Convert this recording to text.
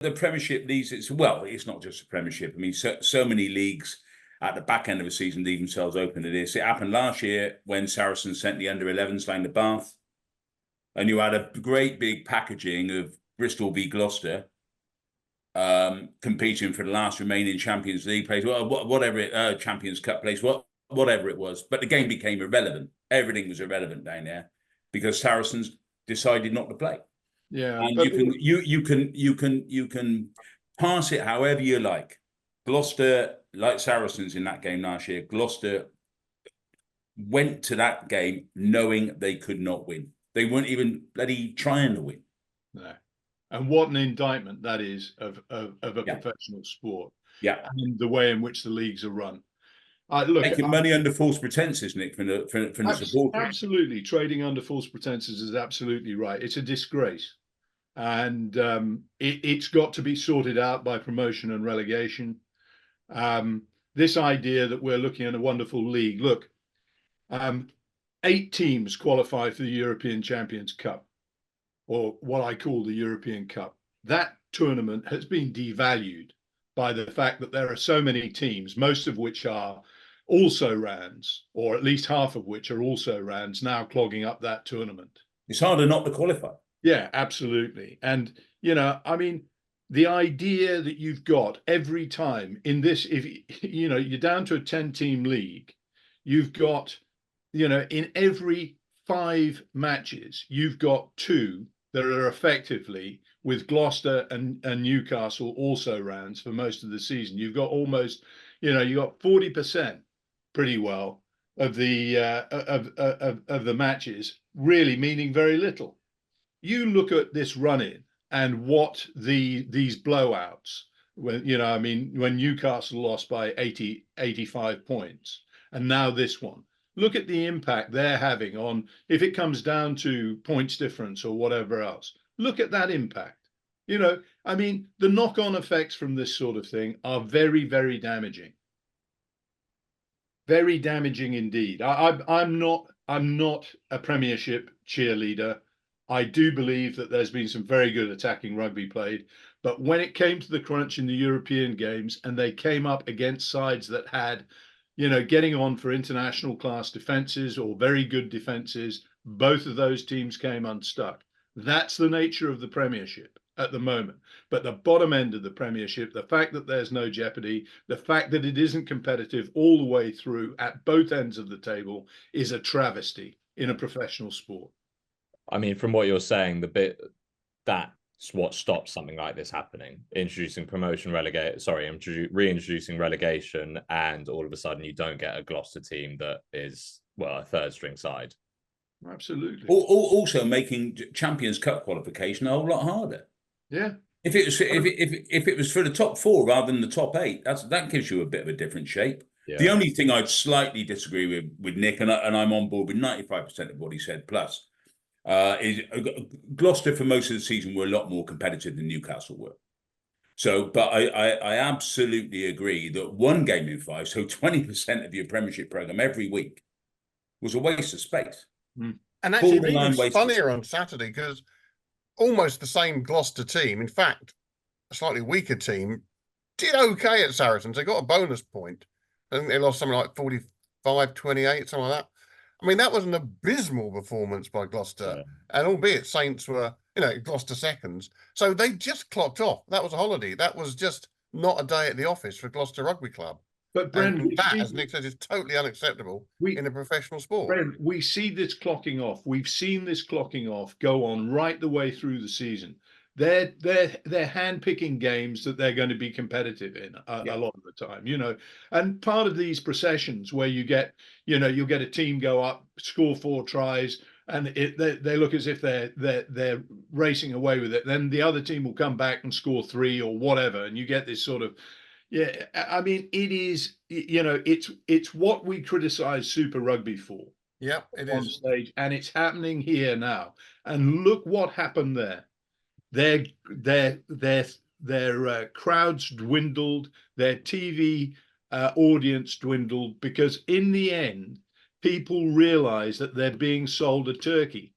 the Premiership leagues, it's not just the Premiership. I mean, so many leagues at the back end of a season leave themselves open to this. It happened last year when Saracens sent the under-11s down to Bath, and you had a great big packaging of Bristol v Gloucester competing for the last remaining Champions League place, whatever Champions Cup place, whatever it was. But the game became irrelevant. Everything was irrelevant down there because Saracens decided not to play. Yeah, and you can pass it however you like. Gloucester, like Saracens in that game last year, Gloucester went to that game knowing they could not win. They weren't even bloody trying to win. No. And what an indictment that is of a professional sport. Yeah. And the way in which the leagues are run. Making money under false pretenses, Nick, from the supporters. Absolutely. Trading under false pretenses is absolutely right. It's a disgrace. And it's got to be sorted out by promotion and relegation. This idea that we're looking at a wonderful league. Look, 8 teams qualify for the European Champions Cup, or what I call the European Cup. That tournament has been devalued by the fact that there are so many teams, most of which are also Rands, or at least half of which are also Rands, now clogging up that tournament. It's harder not to qualify. Yeah, absolutely. And, I mean, the idea that you've got every time in this, if you're down to a 10-team league, you've got, in every 5 matches, you've got 2 that are effectively with Gloucester and Newcastle also Rands for most of the season. You've got almost, you got 40% pretty well of the of the matches really meaning very little. You look at this run-in and what these blowouts, when when Newcastle lost by 85 points, and now this one. Look at the impact they're having on, if it comes down to points difference or whatever else. Look at that impact. The knock-on effects from this sort of thing are very, very damaging. Very damaging indeed. I'm not a Premiership cheerleader. I do believe that there's been some very good attacking rugby played, but when it came to the crunch in the European games and they came up against sides that had, getting on for international class defenses or very good defenses, both of those teams came unstuck. That's the nature of the Premiership at the moment. But the bottom end of the Premiership, the fact that there's no jeopardy, the fact that it isn't competitive all the way through at both ends of the table is a travesty in a professional sport. I mean, from what you're saying, that's what stops something like this happening. Reintroducing relegation, and all of a sudden you don't get a Gloucester team that is, a third string side. Absolutely. Also making Champions Cup qualification a whole lot harder. Yeah. If it was for the top 4 rather than the top 8, that gives you a bit of a different shape. Yeah. The only thing I'd slightly disagree with Nick, and I'm on board with 95% of what he said plus, is Gloucester for most of the season were a lot more competitive than Newcastle were. So, but I absolutely agree that 1 game in 5, so 20% of your Premiership programme every week, was a waste of space. And actually, it was funnier on Saturday because almost the same Gloucester team, in fact, a slightly weaker team, did okay at Saracens. They got a bonus point. I think they lost something like 45-28, something like that. I mean, that was an abysmal performance by Gloucester. Yeah. And albeit Saints were, Gloucester seconds. So they just clocked off. That was a holiday. That was just not a day at the office for Gloucester Rugby Club. But Brendan, as Nick says, is totally unacceptable in a professional sport. Brendan, we see this clocking off. We've seen this clocking off go on right the way through the season. They're handpicking games that they're going to be competitive in a lot of the time, And part of these processions where you get, you'll get a team go up, score 4 tries, and they look as if they're racing away with it. Then the other team will come back and score 3 or whatever, and you get this sort of. Yeah, I mean, it is, it's what we criticize Super Rugby for. Yeah, it is. On stage, and it's happening here now. And look what happened there. Their crowds dwindled, their TV audience dwindled, because in the end, people realize that they're being sold a turkey.